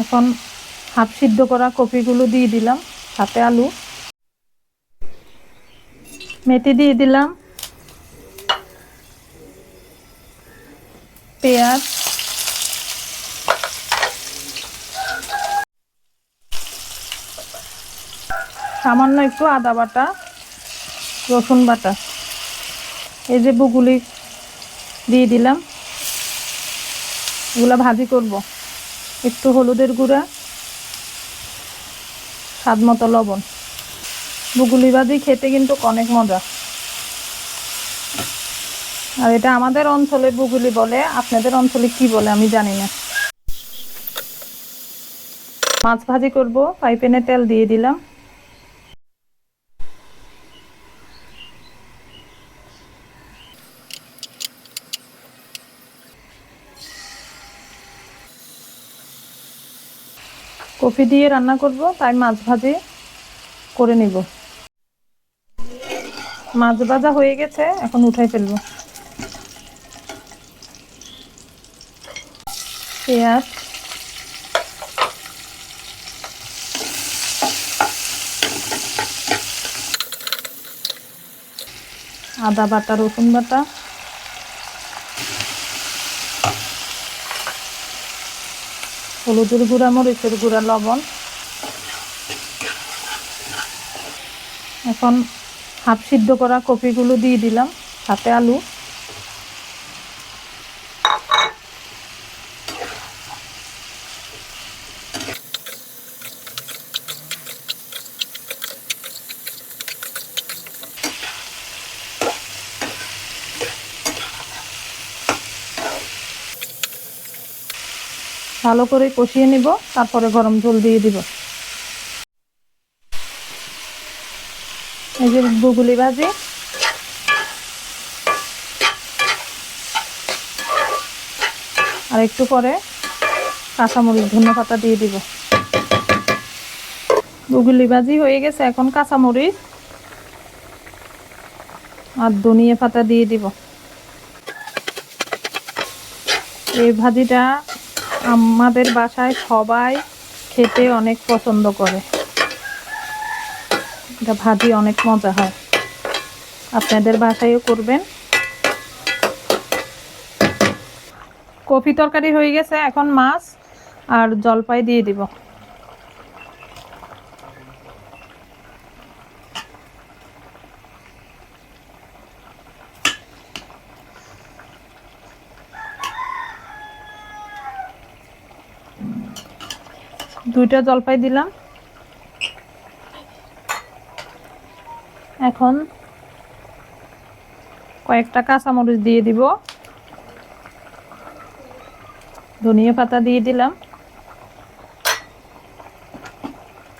এখন হাফ সিদ্ধ করা কপিগুলো দিয়ে দিলাম, সাথে আলু, মেথি দিয়ে দিলাম, পেঁয়াজ, সামান্য একটু আদা বাটা, রসুন বাটা, এই যে বুগুলি দিয়ে দিলাম, এগুলা ভাজি করব। একটু হলুদের গুঁড়া, স্বাদ মতো লবণ। বুগুলি ভাজি খেতে কিন্তু অনেক মজা। আর এটা আমাদের অঞ্চলে বুগুলি বলে, আপনাদের অঞ্চলে কি বলে আমি জানি না। মাছ ভাজি করব, ফ্রাই প্যানে তেল দিয়ে দিলাম। কফি দিয়ে রান্না করব, তাই মাছ ভাজি করে নিব। মাছ ভাজা হয়ে গেছে, এখন উঠাই ফেলবো। পেঁয়াজ, আদা বাটা, রসুন বাটা, হলুদের গুঁড়া, মরিচের গুঁড়া, লবণ। এখন হাফ সিদ্ধ করা কপিগুলো দিয়ে দিলাম, সাথে আলু, ভালো করে কষিয়ে নিব, তারপরে গরম জল দিয়ে দিব। এই যে বুগুলি ভাজি, আর একটু পরে কাঁচামরিচ, ধনেপাতা দিয়ে দিব। বুগুলি ভাজি হয়ে গেছে, এখন কাঁচামরিচ আর ধনিয়া পাতা দিয়ে দিব। এই ভাজিটা আমাদের বাসায় সবাই খেতে অনেক পছন্দ করে। এটা ভাজি অনেক মজা হয়, আপনাদের বাসায়ও করবেন। কফি তরকারি হয়ে গেছে, এখন মাছ আর জলপাই দিয়ে দিব। দুইটা জলপাই দিলাম। এখন কয়েকটা কাঁচামরিচ দিয়ে দিব, ধনিয়া পাতা দিয়ে দিলাম।